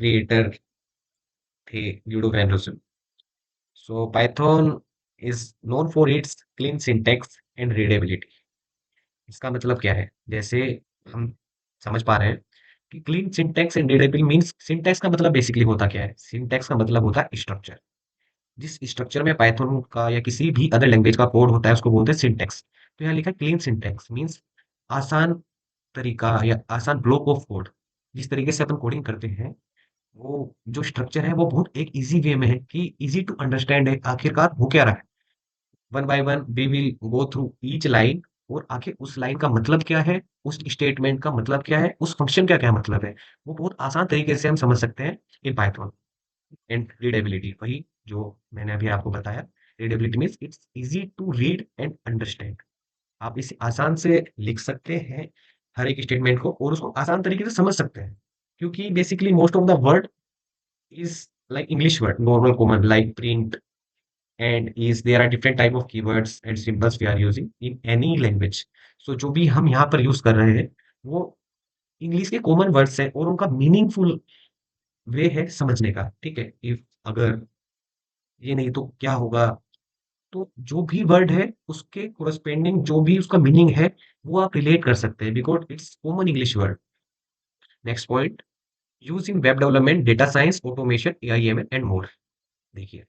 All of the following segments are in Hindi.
क्रिएटर थे ludo Anderson. So Python is known for its clean syntax and readability. इसका मतलब क्या है? जैसे हम समझ पा रहे हैं कि clean syntax and readable means syntax का मतलब बेसिकली होता क्या है? सिंटैक्स का मतलब होता है स्ट्रक्चर। जिस स्ट्रक्चर में पाइथन का या किसी भी अदर लैंग्वेज का कोड होता है उसको बोलते हैं सिंटैक्स। तो यहाँ लिखा है क्लीन सिंटैक्स मींस आसान तरीका या आसान ब्लॉक ऑफ कोड। जिस तरीके से अपन कोडिंग करते हैं वो जो स्ट्रक्चर है वो बहुत एक इजी वे में है कि इजी टू अंडरस्टैंड है आखिरकार हो क्या रहा है। One by one we will go through each line और आखिर उस लाइन का मतलब क्या है, उस स्टेटमेंट का मतलब क्या है, उस फंक्शन का क्या मतलब है, वो बहुत आसान तरीके से हम समझ सकते हैं इन पाइथन। एंड रीडेबिलिटी वही जो मैंने अभी आपको बताया। Readability means it's easy to read and understand. आप इसे आसान से लिख सकते हैं हर एक स्टेटमेंट को और उसको आसान तरीके से समझ सकते हैं क्योंकि basically most of the word is like English word, normal common like print and is there are different type of keywords and symbols we are using in any language. So जो भी हम यहाँ पर यूज कर रहे हैं वो इंग्लिश के कॉमन वर्ड्स हैं और उनका मीनिंगफुल वे है समझने का। ठीक है, इफ अगर ये नहीं तो क्या होगा? तो जो भी वर्ड है उसके कोरस्पेंडिंग जो भी उसका मीनिंग है वो आप रिलेट कर सकते हैं because it's common English word. Next point, use in web development, data science, automation, AIML and more. देखिए,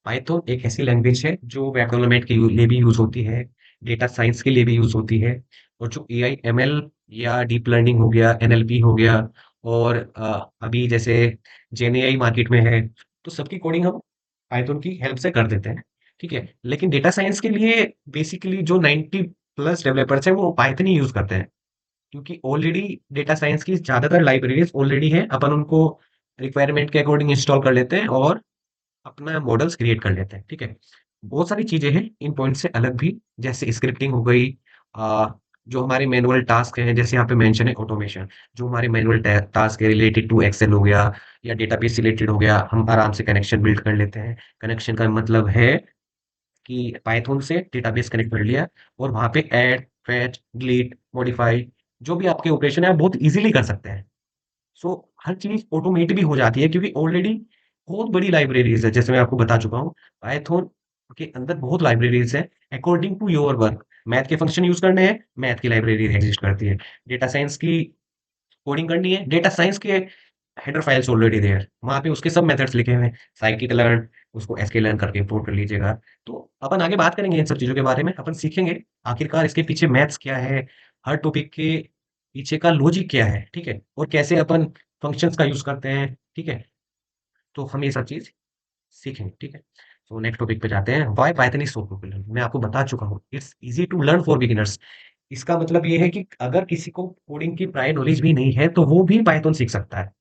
पाइथन एक ऐसी लैंग्वेज है जो वेब डेवलपमेंट के लिए भी यूज होती है, डेटा साइंस के लिए भी यूज होती है, और जो एआई एमएल या डीप लर्निंग हो गया, एनएलपी हो गया, और अभी जैसे जेएनएआई मार्केट में है, तो सबकी कोडिंग हम पाइथन की हेल्प से कर देते हैं। ठीक है, लेकिन डेटा साइंस के लिए बेसिकली जो 90 प्लस डेवलपर्स हैं वो पाइथन ही यूज करते हैं क्योंकि ऑलरेडी डेटा साइंस की ज्यादातर लाइब्रेरीज ऑलरेडी है, अपन उनको रिक्वायरमेंट के अकॉर्डिंग इंस्टॉल कर लेते हैं और अपना मॉडल्स क्रिएट कर लेते हैं। ठीक है, बहुत सारी चीजें हैं इन पॉइंट से अलग भी, जैसे स्क्रिप्टिंग हो गई, आ, जो हमारे मैनुअल टास्क हैं, जैसे यहाँ पे मेंशन है ऑटोमेशन। जो हमारे मैनुअल टास्क है रिलेटेड टू एक्सेल हो गया या डेटाबेस रिलेटेड हो गया, हम आराम से कनेक्शन बिल्ड कर लेते हैं। कनेक्शन का मतलब है कि पाइथन से डेटाबेस कनेक्ट कर लिया और वहां पे ऐड, फेच, डिलीट, मॉडिफाई, जो भी आपके ऑपरेशन है आप बहुत इजीली कर सकते हैं। सो हर चीज ऑटोमेट भी हो जाती है क्योंकि ऑलरेडी बहुत बड़ी लाइब्रेरीज है, जैसे मैं आपको बता चुका हूँ। पाइथन के अंदर बहुत लाइब्रेरीज है according to your work. Math के फंक्शन यूज करने हैं, मैथ की लाइब्रेरी एग्जिस्ट करती है। डेटा साइंस की कोडिंग करनी है, डेटा साइंस के हेडर फाइल्स ऑलरेडी देयर, वहां पे उसके सब मेथड्स लिखे हुए हैं। साइकिट लर्न, उसको एसके लर्न करके इंपोर्ट कर लीजिएगा। तो अपन आगे बात करेंगे इन सब चीजों के बारे में, अपन सीखेंगे आखिरकार इसके पीछे मैथ्स क्या है, हर टॉपिक के पीछे का लॉजिक क्या है। ठीक है, और कैसे अपन फंक्शंस का यूज करते हैं। ठीक है, तो हम ये सब चीज सीखेंगे। ठीक है, तो नेक्स्ट टॉपिक पे जाते हैं। Why Python is so popular. मैं आपको बता चुका हूँ it's easy to learn for beginners. इसका मतलब ये है कि अगर किसी को कोडिंग की प्रायर नॉलेज भी नहीं है तो वो भी पाइथन सीख सकता है।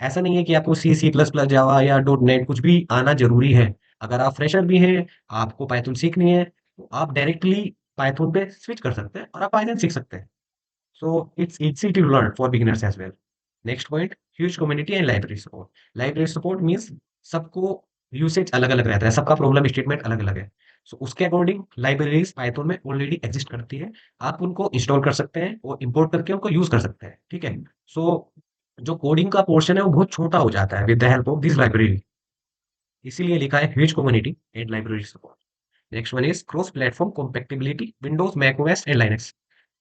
ऐसा नहीं है कि आपको सी सी प्लस प्लस जावा या डॉट नेट कुछ भी आना जरूरी है। अगर आप फ्रेशर भी हैं, आपको पाइथन सीखनी है, तो आप डायरेक्टली पाइथन पे स्विच कर सकते हैं और आप पाइथन सीख सकते हैं। So it's easy to learn for beginners as well. Next point, huge community and library support. Library support means सबको यूसेज अलग अलग रहता है, सबका प्रॉब्लम स्टेटमेंट अलग अलग है। सो उसके अकॉर्डिंग लाइब्रेरीज पाइथन में ऑलरेडी एग्जिस्ट करती है। आप उनको इंस्टॉल कर सकते हैं और इंपोर्ट करके उनको यूज कर सकते हैं। ठीक है, सो जो कोडिंग का पोर्शन है वो बहुत छोटा हो जाता है with the help of this library. इसीलिए लिखा है huge community and library support. Next one is cross platform compatibility, Windows, Mac OS and Linux.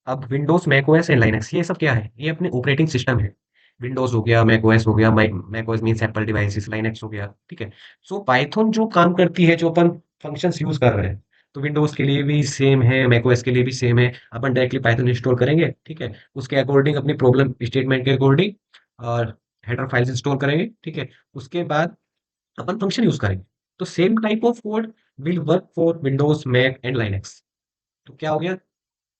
अब Windows, Mac OS and Linux ये सब क्या है? ये अपने ऑपरेटिंग सिस्टम है। विंडोज हो गया, मैक ओएस हो गया, Mac OS means Apple devices, Linux हो गया। ठीक है, सो पाइथन जो काम करती है, जो अपन फंक्शंस यूज कर रहे हैं, तो विंडोज के लिए भी सेम है, मैक ओएस के लिए भी सेम है। अपन डायरेक्टली पाइथन इंस्टॉल करेंगे। ठीक है, उसके अकॉर्डिंग अपनी प्रॉब्लम स्टेटमेंट के अकॉर्डिंग और हेडर फाइल्स इंस्टॉल करेंगे। ठीक है, उसके बाद अपन फंक्शन यूज करेंगे। तो same type of code will work for Windows, Mac and Linux. तो क्या हो गया?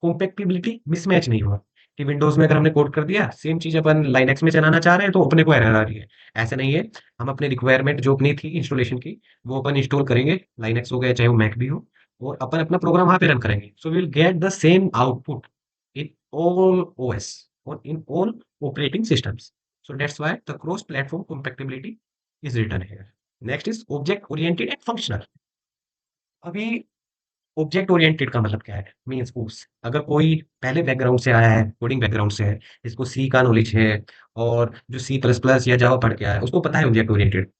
कॉम्पैटिबिलिटी मिसमैच नहीं हुआ कि विंडोज में अगर हमने कोड कर दिया सेम चीज अपन लाइनक्स में चलाना चाह रहे हैं तो अपने को एरर आ रही है। ऐसा नहीं है, हम अपने रिक्वायरमेंट जो अपनी थी इंस्टॉलेशन की वो अपन इंस्टॉल करेंगे, लाइनक्स हो गया चाहे वो मैक भी हो, और अपन अपना प्रोग्राम वहां पे रन करेंगे। So will get the same output in all OS और in all operating systems. So that's why the cross platform compatibility is written here. Next is object oriented and functional. अभी ऑब्जेक्ट ओरिएंटेड का मतलब क्या है? मीन्स उस अगर कोई पहले बैकग्राउंड से आया है, कोडिंग बैकग्राउंड से है, जिसको सी का नॉलेज है, और जो सी प्लस प्लस या जावा पढ़ के आया है, उसको पता है object oriented.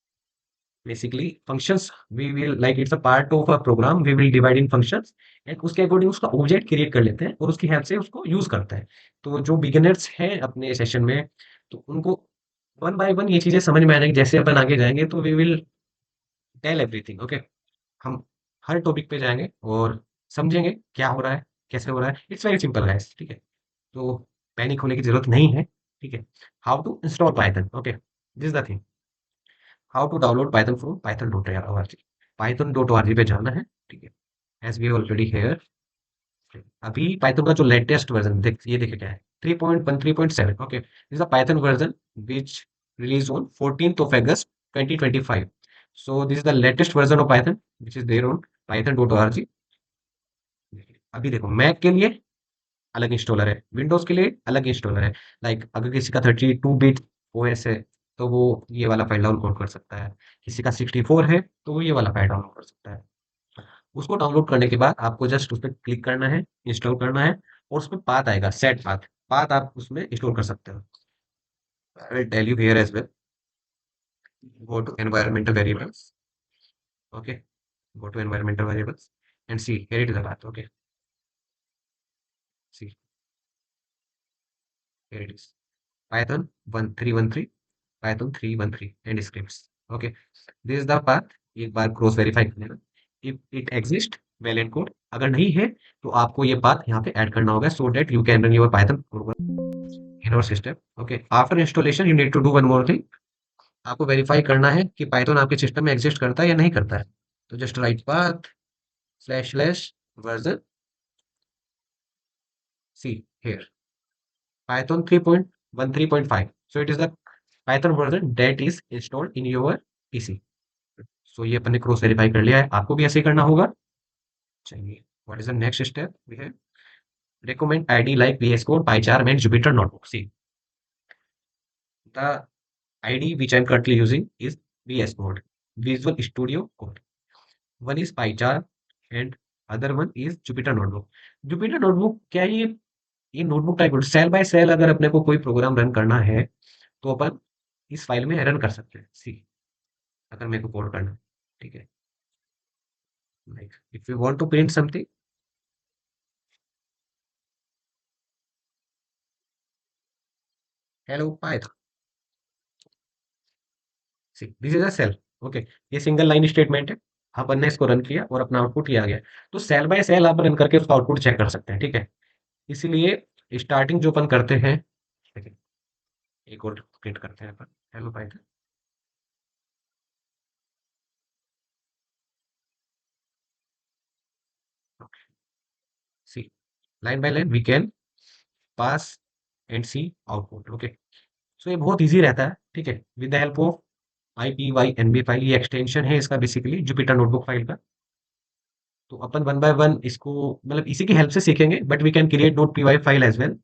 Basically functions we will like it's a part of a program, we will divide in functions and उसके अकॉर्डिंग उसका ऑब्जेक्ट क्रिएट कर लेते हैं और उसकी हेल्प से उसको यूज करते हैं। तो जो बिगिनर्स हैं अपने सेशन में, तो उनको वन बाय वन ये चीजें समझ में आ जाएंगी। जैसे अपन आगे जाएंगे तो we will tell everything, okay. हम हर टॉपिक पे जाएंगे और समझेंगे क्या हो रहा है, कैसे हो रहा है। इट्स वेरी सिंपल गाइस, ठीक है। तो पैनिक होने की जरूरत नहीं है, ठीक है। How to install Python, okay, this is the thing. How to download Python from Python dot org, Python dot org पे जाना है, ठीक है। एज वी ऑलरेडी हेयर, अभी पाइथन का जो लेटेस्ट वर्जन देख, ये देखिए क्या है, 3.13.7, okay, this is the Python version which released on 14th of August 2025. So this is the latest version of Python which is there on python.org. अभी देखो, मैक के लिए अलग इंस्टॉलर है, विंडोज के लिए अलग इंस्टॉलर है। लाइक अगर किसी का 32 बिट ओएस है, तो वो ये वाला फाइल डाउनलोड कर सकता है। किसी का 64 है, तो वो ये वाला फाइल डाउनलोड कर सकता है। उसको डाउनलोड करने के बाद आपको जस्ट उस पर क्लिक करना है, इंस्टॉल करना है, और उसमें पाथ आएगा, सेट पाथ। पाथ आप उसमें इंस्टॉल कर सकते हो। I will tell you here as well. Go to environmental variables, okay, go to environmental variables and see here it is the path, okay. See, here it is, python 1313, python 313 and scripts, okay. This is the path। एक बार क्रॉस वेरीफाई कर लेना if it exist well and good। अगर नहीं है तो आपको ये पाथ यहाँ पे ऐड करना होगा so that you can run your python program in our system, okay। After installation you need to do one more thing। आपको वेरीफाई करना है कि पाइथन आपके सिस्टम में एग्जिस्ट करता है या नहीं करता है। तो just right path // version, see here, Python 3.13.5। So it is the Python version that is installed in your PC। So ये अपन ने क्रॉस वेरीफाई कर लिया है, आपको भी ऐसे ही करना होगा। चलिए, what is the next step we have? Recommend ID like VS Code, PyCharm and Jupyter Notebook। See, the ID which I'm currently using is VS Code, Visual Studio Code। One is PyCharm and other one is Jupyter Notebook। Jupyter Notebook क्या है? ये notebook type cell by cell अगर अपने को कोई प्रोग्राम रन करना है, तो अपन इस फाइल में रन कर सकते हैं। सी, अगर मेरे को कोड करना है, ठीक है। Like if you want to print something, hello Python, see this is a cell, okay. ये सिंगल लाइन स्टेटमेंट है, अपन ने इसको रन किया और अपना आउटपुट ये आ गया। तो सेल बाय सेल आप रन करके उसका आउटपुट चेक कर सकते हैं, ठीक है। इसीलिए स्टार्टिंग जो अपन करते हैं, देखिए, एक और प्रिंट करते हैं अपन, hello Python, C, line by line we can pass and see output, okay. So ये बहुत ईजी रहता है, ठीक है, with the help of IPYNB file. ये एक्सटेंशन है इसका, बेसिकली जुपिटर नोटबुक फाइल का। तो अपन वन बाय वन इसको मतलब इसी की हेल्प से सीखेंगे, but we can create dot P Y file as well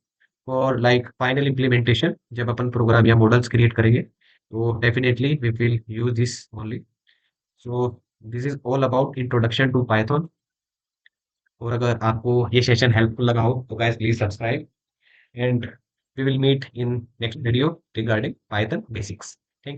for like final implementation. जब अपन प्रोग्राम या मॉडल्स क्रिएट करेंगे, तो definitely we will use this only. So this is all about introduction to Python. और अगर आपको ये सेशन हेल्पफुल लगा हो तो guys please subscribe and we will meet in next video regarding Python basics.